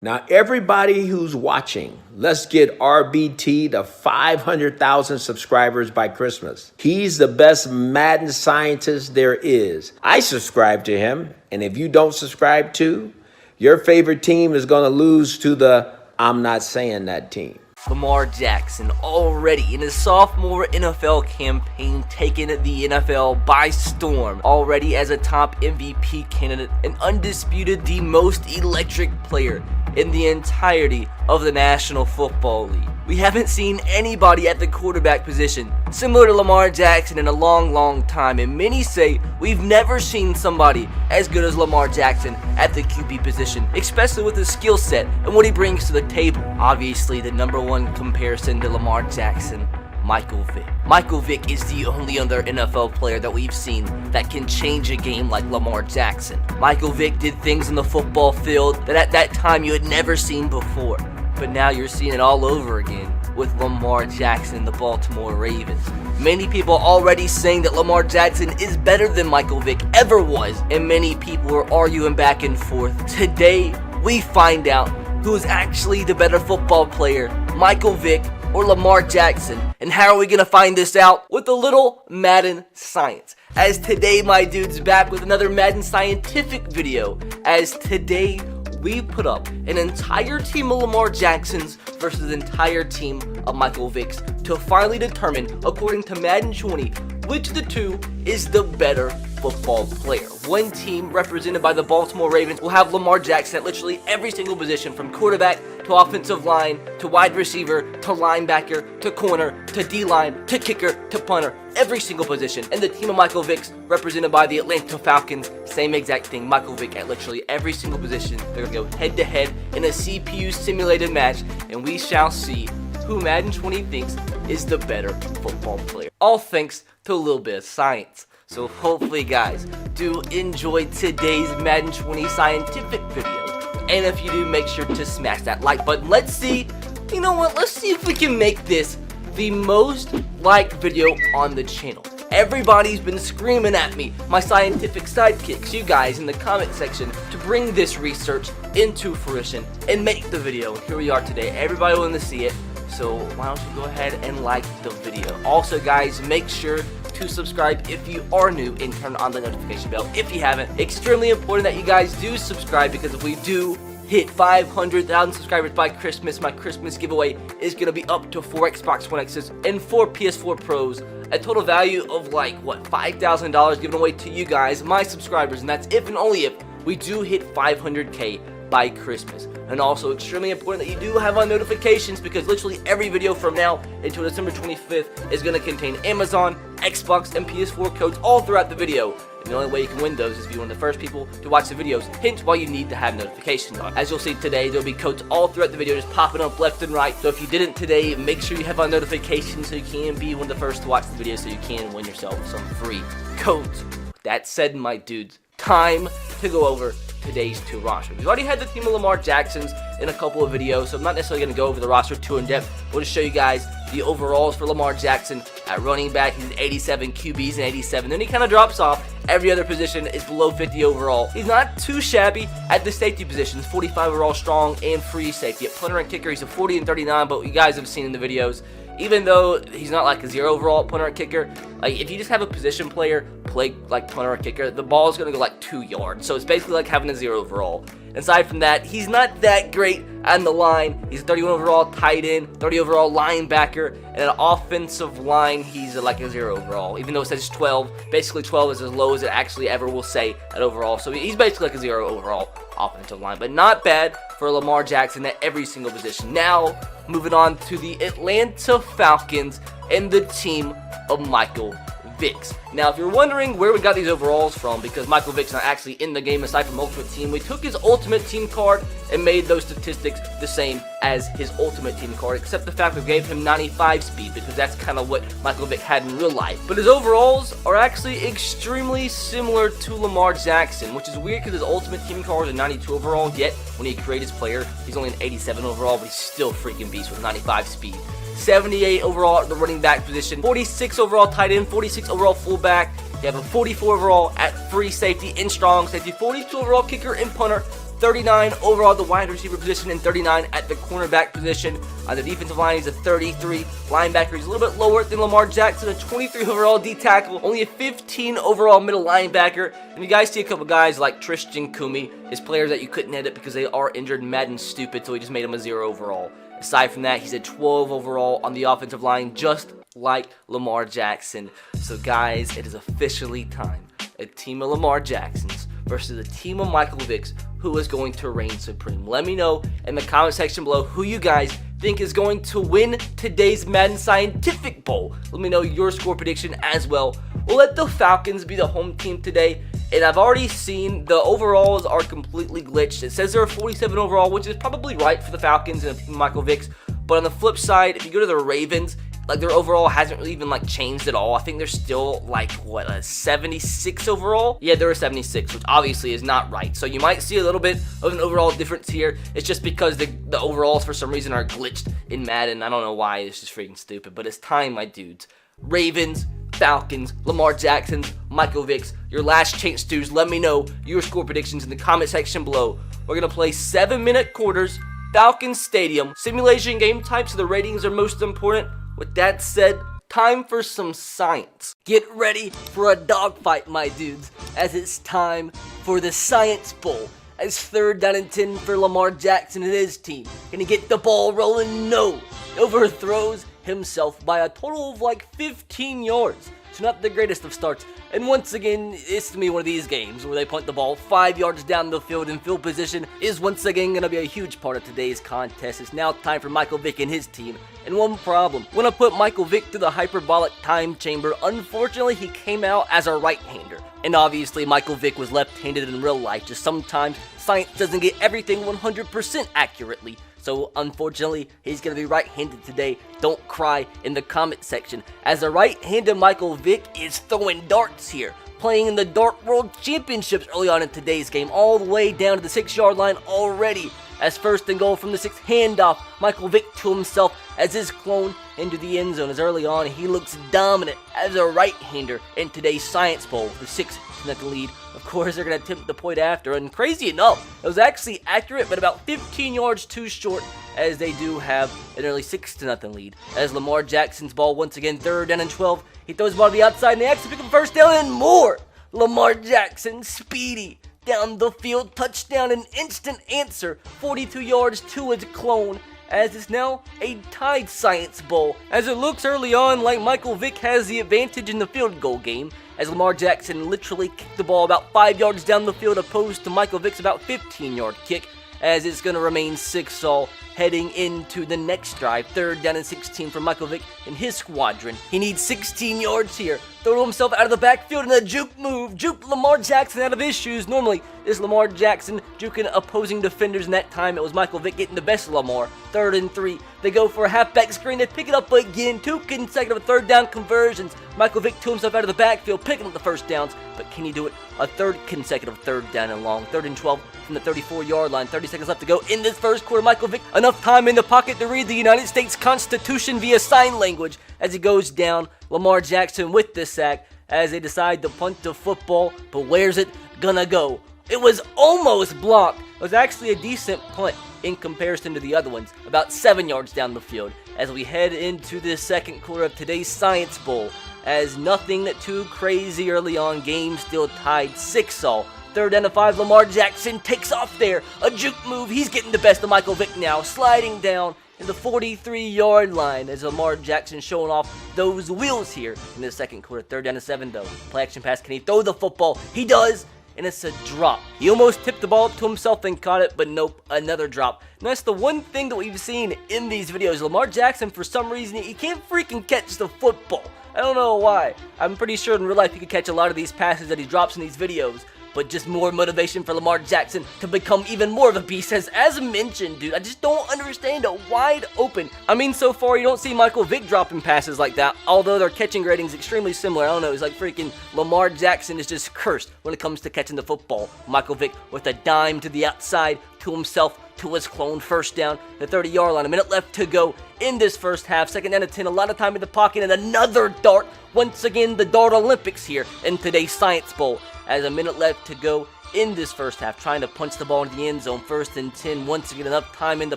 Now, everybody who's watching, let's get RBT to 500,000 subscribers by Christmas. He's the best Madden scientist there is. I subscribe to him, and if you don't subscribe to, your favorite team is going to lose to the I'm not saying that team. Lamar Jackson already in his sophomore NFL campaign taking the NFL by storm, already as a top MVP candidate, and undisputed the most electric player in the entirety of the National Football League. We haven't seen anybody at the quarterback position similar to Lamar Jackson in a long time, and many say we've never seen somebody as good as Lamar Jackson at the QB position, especially with his skill set and what he brings to the table. Obviously, the number one comparison to Lamar Jackson, Michael Vick. Michael Vick is the only other NFL player that we've seen that can change a game like Lamar Jackson. Michael Vick did things in the football field that at that time you had never seen before. But now you're seeing it all over again with Lamar Jackson and the Baltimore Ravens. Many people already saying that Lamar Jackson is better than Michael Vick ever was, and many people are arguing back and forth. Today, we find out who is actually the better football player, Michael Vick or Lamar Jackson. And how are we going to find this out? With a little Madden science. As today, my dude's back with another Madden scientific video. As today, we put up an entire team of Lamar Jacksons versus an entire team of Michael Vicks to finally determine, according to Madden 20, which of the two is the better football player. One team, represented by the Baltimore Ravens, will have Lamar Jackson at literally every single position, from quarterback to offensive line to wide receiver to linebacker to corner to D-line to kicker to punter, every single position. And the team of Michael Vicks, represented by the Atlanta Falcons, same exact thing. Michael Vick at literally every single position. They're going to go head-to-head in a CPU simulated match, and we shall see who Madden 20 thinks is the better football player. All thanks to a little bit of science. So hopefully, guys, do enjoy today's Madden 20 scientific video. And if you do, make sure to smash that like button. Let's see, you know what, let's see if we can make this the most liked video on the channel. Everybody's been screaming at me, my scientific sidekicks, you guys in the comment section, to bring this research into fruition and make the video. And here we are today. Everybody wanted to see it. So why don't you go ahead and like the video. Also, guys, make sure to subscribe if you are new and turn on the notification bell if you haven't. Extremely important that you guys do subscribe, because if we do hit 500,000 subscribers by Christmas, my Christmas giveaway is going to be up to 4 Xbox One X's and 4 PS4 Pros. A total value of like, what, $5,000 given away to you guys, my subscribers. And that's if and only if we do hit 500K by Christmas. And also extremely important that you do have on notifications, because literally every video from now until December 25th is going to contain Amazon, Xbox, and PS4 codes all throughout the video. And the only way you can win those is if you're one of the first people to watch the videos, hence why you need to have notifications on. As you'll see today, there'll be codes all throughout the video just popping up left and right. So if you didn't today, make sure you have on notifications so you can be one of the first to watch the video, so you can win yourself some free codes. That said, my dudes, time to go over today's two rosters. We've already had the team of Lamar Jacksons in a couple of videos, so I'm not necessarily going to go over the roster too in depth. We'll just show you guys the overalls for Lamar Jackson. At running back, he's at 87, QB's an 87. Then he kind of drops off. Every other position is below 50 overall. He's not too shabby at the safety positions, 45 overall strong and free safety. At punter and kicker, he's a 40 and 39, but you guys have seen in the videos, even though he's not like a 0 overall punter and kicker, like if you just have a position player play like punter or kicker, the ball is going to go like 2 yards. So it's basically like having a 0 overall. Aside from that, he's not that great on the line. He's a 31 overall tight end, 30 overall linebacker, and an offensive line, he's like a 0 overall. Even though it says 12, basically 12 is as low as it actually ever will say at overall. So he's basically like a 0 overall offensive line, but not bad for Lamar Jackson at every single position. Now, moving on to the Atlanta Falcons and the team of Michael Vicks. Now, if you're wondering where we got these overalls from, because Michael Vick's not actually in the game aside from Ultimate Team, we took his Ultimate Team card and made those statistics the same as his Ultimate Team card, except the fact we gave him 95 speed, because that's kind of what Michael Vick had in real life. But his overalls are actually extremely similar to Lamar Jackson, which is weird because his Ultimate Team card is a 92 overall, yet when he created his player, he's only an 87 overall, but he's still freaking beast with 95 speed. 78 overall at the running back position, 46 overall tight end, 46 overall fullback. You have a 44 overall at free safety and strong safety, 42 overall kicker and punter, 39 overall at the wide receiver position and 39 at the cornerback position. On the defensive line, he's a 33. Linebacker, he's a little bit lower than Lamar Jackson, a 23 overall D tackle, only a 15 overall middle linebacker. And you guys see a couple guys like Tristan Kumi, his players that you couldn't edit because they are injured. Madden's stupid, so he just made him a 0 overall. Aside from that, he's a 12 overall on the offensive line, just like Lamar Jackson. So guys, it is officially time. A team of Lamar Jacksons versus a team of Michael Vicks. Who is going to reign supreme? Let me know in the comment section below who you guys think is going to win today's Madden Scientific Bowl. Let me know your score prediction as well. We'll let the Falcons be the home team today. And I've already seen the overalls are completely glitched. It says they're a 47 overall, which is probably right for the Falcons and Michael Vicks. But on the flip side, if you go to the Ravens, like their overall hasn't really even like changed at all. I think they're still like what, a 76 overall? Yeah, they're a 76, which obviously is not right. So you might see a little bit of an overall difference here. It's just because the overalls for some reason are glitched in Madden. I don't know why. It's just freaking stupid. But it's time, my dudes. Ravens, Falcons, Lamar Jackson, Michael Vicks, your last chance, dudes. Let me know your score predictions in the comment section below. We're gonna play 7-minute quarters, Falcons Stadium, simulation game type, so the ratings are most important. With that said, time for some science. Get ready for a dogfight, my dudes, as it's time for the Science Bowl. As 3rd down and 10 for Lamar Jackson and his team. Can he get the ball rolling? No. Overthrows himself by a total of like 15 yards. So not the greatest of starts. And once again, it's to me one of these games where they punt the ball 5 yards down the field, and field position is once again going to be a huge part of today's contest. It's now time for Michael Vick and his team. And one problem, when I put Michael Vick through the hyperbolic time chamber, unfortunately he came out as a right-hander. And obviously Michael Vick was left-handed in real life, just sometimes science doesn't get everything 100% accurately. So unfortunately, he's going to be right-handed today. Don't cry in the comment section, as a right-handed Michael Vick is throwing darts here, playing in the Dart World Championships early on in today's game, all the way down to the 6-yard line already. As 1st and goal from the 6th handoff, Michael Vick to himself as his clone into the end zone. As early on, he looks dominant as a right-hander in today's Science Bowl, the 6th lead. Of course, they're going to attempt the point after, and crazy enough, it was actually accurate, but about 15 yards too short, as they do have an early 6-0 lead. As Lamar Jackson's ball once again, 3rd down and 12, he throws the ball to the outside, and they actually pick up 1st down and more. Lamar Jackson, speedy, down the field, touchdown, an instant answer, 42 yards to his clone, as it's now a tied Science Bowl, as it looks early on like Michael Vick has the advantage in the field goal game, as Lamar Jackson literally kicked the ball about 5 yards down the field, opposed to Michael Vick's about 15-yard kick, as it's going to remain 6-all heading into the next drive. 3rd down and 16 for Michael Vick and his squadron. He needs 16 yards here. Throw himself out of the backfield in a juke move. Juke Lamar Jackson out of his shoes. Normally, it's Lamar Jackson juking opposing defenders, and that time it was Michael Vick getting the best of Lamar. 3rd and 3. They go for a halfback screen. They pick it up again. 2 consecutive 3rd down conversions. Michael Vick to himself out of the backfield, picking up the 1st downs. But can he do it? A 3rd consecutive 3rd down and long. 3rd and 12 from the 34-yard line. 30 seconds left to go in this first quarter. Michael Vick, enough time in the pocket to read the United States Constitution via sign language as he goes down. Lamar Jackson with the sack as they decide to punt the football. But where's it gonna go? It was almost blocked. It was actually a decent punt in comparison to the other ones, about 7 yards down the field, as we head into the second quarter of today's Science Bowl, as nothing too crazy early on, game still tied 6-all. 3rd and 5, Lamar Jackson takes off there, a juke move, he's getting the best of Michael Vick now, sliding down in the 43-yard line as Lamar Jackson showing off those wheels here in the second quarter. 3rd down and 7 though, play action pass, can he throw the football? He does! And it's a drop. He almost tipped the ball up to himself and caught it, but nope, another drop. And that's the one thing that we've seen in these videos. Lamar Jackson, for some reason, he can't freaking catch the football. I don't know why. I'm pretty sure in real life he could catch a lot of these passes that he drops in these videos. But just more motivation for Lamar Jackson to become even more of a beast. As mentioned, dude, I just don't understand a wide open. I mean, so far you don't see Michael Vick dropping passes like that, although their catching rating's extremely similar. I don't know, it's like freaking Lamar Jackson is just cursed when it comes to catching the football. Michael Vick with a dime to the outside, to himself, to his clone, 1st down, the 30-yard line. A minute left to go in this first half. 2nd down and 10, a lot of time in the pocket, and another dart. Once again, the Dart Olympics here in today's Science Bowl. As a minute left to go in this first half, trying to punch the ball into the end zone. 1st and 10, once again enough time in the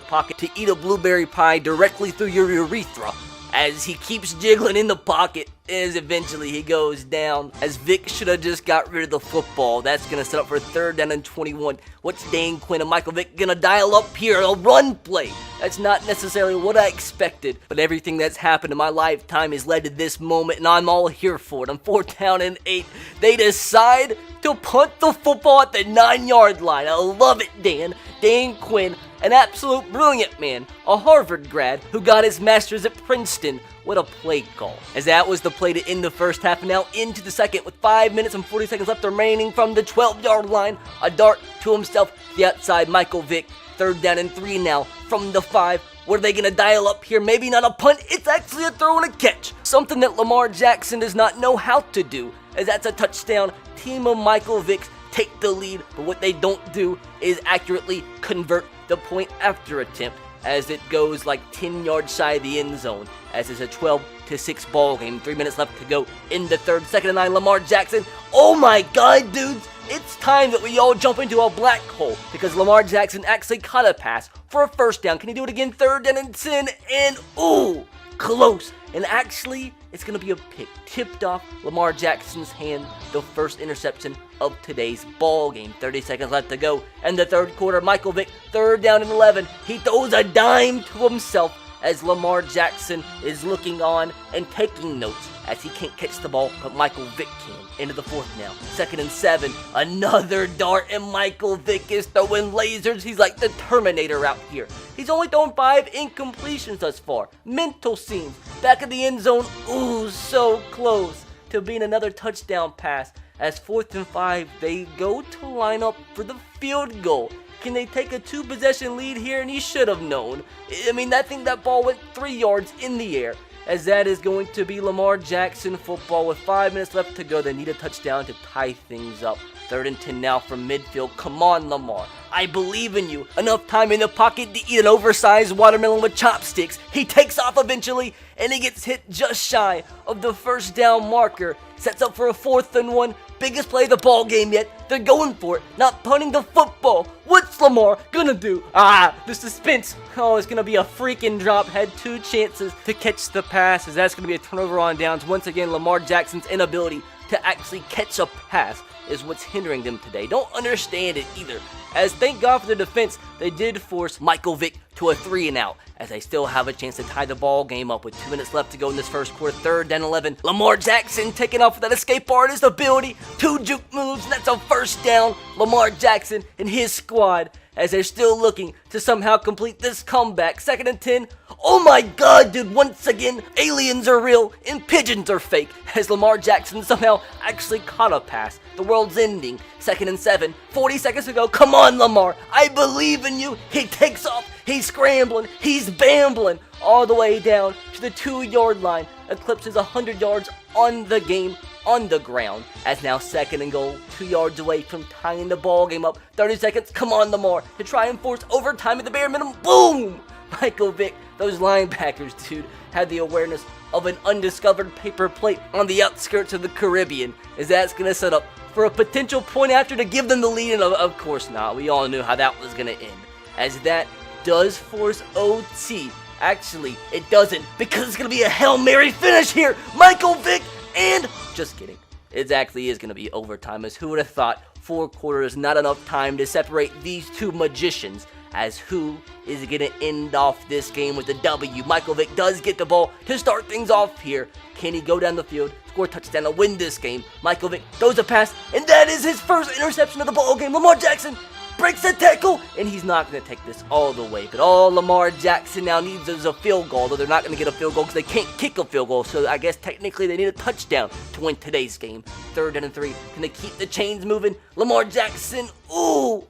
pocket to eat a blueberry pie directly through your urethra, as he keeps jiggling in the pocket as eventually he goes down, as Vick should have just got rid of the football. That's going to set up for 3rd down and 21. What's Dan Quinn and Michael Vick going to dial up here? A run play. That's not necessarily what I expected, but everything that's happened in my lifetime has led to this moment, and I'm all here for it. On 4th down and 8, they decide to punt the football at the 9-yard line. I love it, Dan. Dan Quinn, an absolute brilliant man, a Harvard grad who got his master's at Princeton. What a play call, as that was the play to end the first half, and now into the second with 5 minutes and 40 seconds left remaining from the 12-yard line. A dart to himself, the outside Michael Vick. 3rd down and 3 now from the 5. What are they going to dial up here? Maybe not a punt, it's actually a throw and a catch. Something that Lamar Jackson does not know how to do, as that's a touchdown. Team of Michael Vick take the lead, but what they don't do is accurately convert the point after attempt, as it goes like 10 yards shy of the end zone, as it's a 12-6 ball game. 3 minutes left to go in the third. 2nd and 9, Lamar Jackson. Oh my God, dudes! It's time that we all jump into a black hole, because Lamar Jackson actually caught a pass for a 1st down. Can he do it again? 3rd down and 10, and ooh, close. And actually, it's going to be a pick. Tipped off Lamar Jackson's hand, the first interception of today's ball game. 30 seconds left to go in the 3rd quarter. Michael Vick, 3rd down and 11. He throws a dime to himself, as Lamar Jackson is looking on and taking notes, as he can't catch the ball, but Michael Vick can. Into the 4th now. 2nd and 7. Another dart, and Michael Vick is throwing lasers. He's like the Terminator out here. He's only thrown 5 incompletions thus far. Mental scenes. Back of the end zone. Ooh, so close to being another touchdown pass. As 4th and 5, they go to line up for the field goal. Can they take a 2-possession lead here? And he should have known. I mean, I think that ball went 3 yards in the air, as that is going to be Lamar Jackson football with 5 minutes left to go. They need a touchdown to tie things up. 3rd and 10 now from midfield. Come on, Lamar. I believe in you. Enough time in the pocket to eat an oversized watermelon with chopsticks. He takes off eventually, and he gets hit just shy of the 1st down marker. Sets up for a 4th and 1. Biggest play of the ball game yet. They're going for it, not punting the football. What's Lamar gonna do? The suspense. Oh, it's gonna be a freaking drop. Had 2 chances to catch the pass, as that's gonna be a turnover on downs. Once again, Lamar Jackson's inability to actually catch a pass is what's hindering them today. Don't understand it either, as thank God for the defense, they did force Michael Vick to a 3 and out, as they still have a chance to tie the ball game up with 2 minutes left to go in this first quarter. 3rd and 11. Lamar Jackson taking off with that escape artist ability. 2 juke moves, and that's a 1st down. Lamar Jackson and his squad, as they're still looking to somehow complete this comeback. 2nd and 10. Oh my God, dude, once again, aliens are real and pigeons are fake, as Lamar Jackson somehow actually caught a pass. The world's ending. 2nd and 7. 40 seconds to go. Come on, Lamar. I believe in you. He takes off. He's scrambling. He's bambling all the way down to the 2-yard line. Eclipses 100 yards on the game, on the ground, as now 2nd and goal, 2 yards away from tying the ball game up. 30 seconds. Come on, Lamar, to try and force overtime at the bare minimum. Boom! Michael Vick, those linebackers, dude, had the awareness of an undiscovered paper plate on the outskirts of the Caribbean, as that's going to set up for a potential point after to give them the lead, and of course not. We all knew how that was going to end, as that does force OT. Actually, it doesn't, because it's going to be a Hail Mary finish here. Michael Vick, and just kidding. It actually is going to be overtime, as who would have thought 4 quarters, not enough time to separate these 2 magicians, as who is going to end off this game with a W. Michael Vick does get the ball to start things off here. Can he go down the field, score a touchdown to win this game? Michael Vick throws a pass, and that is his first interception of the ball game. Lamar Jackson breaks the tackle, and he's not going to take this all the way. But all Lamar Jackson now needs is a field goal, though they're not going to get a field goal because they can't kick a field goal. So I guess technically they need a touchdown to win today's game. 3rd and 3. Can they keep the chains moving? Lamar Jackson, ooh,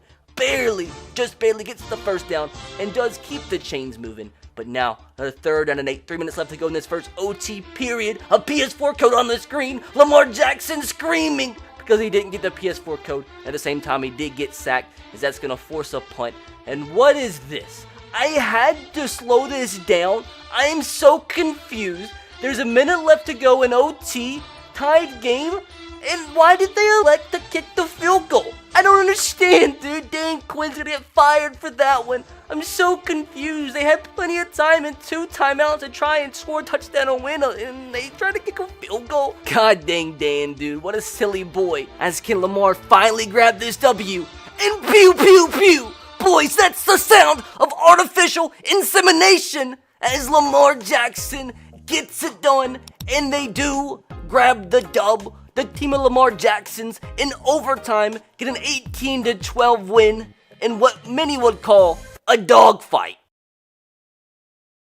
just barely gets the 1st down and does keep the chains moving. But now, a 3rd and 8, 3 minutes left to go in this first OT period. A PS4 code on the screen. Lamar Jackson screaming because he didn't get the PS4 code. At the same time, he did get sacked, as that's going to force a punt. And what is this? I had to slow this down. I am so confused. There's a minute left to go in OT, tied game, and why did they elect to kick the field goal? I don't understand, dude. Dan Quinn's gonna get fired for that one. I'm so confused. They had plenty of time and 2 timeouts to try and score a touchdown and win, and they tried to kick a field goal. God dang Dan, dude. What a silly boy. As can Lamar finally grab this W. And pew, pew, pew. Boys, that's the sound of artificial insemination as Lamar Jackson gets it done, and they do grab the dub. The team of Lamar Jacksons in overtime get an 18-12 win in what many would call a dogfight.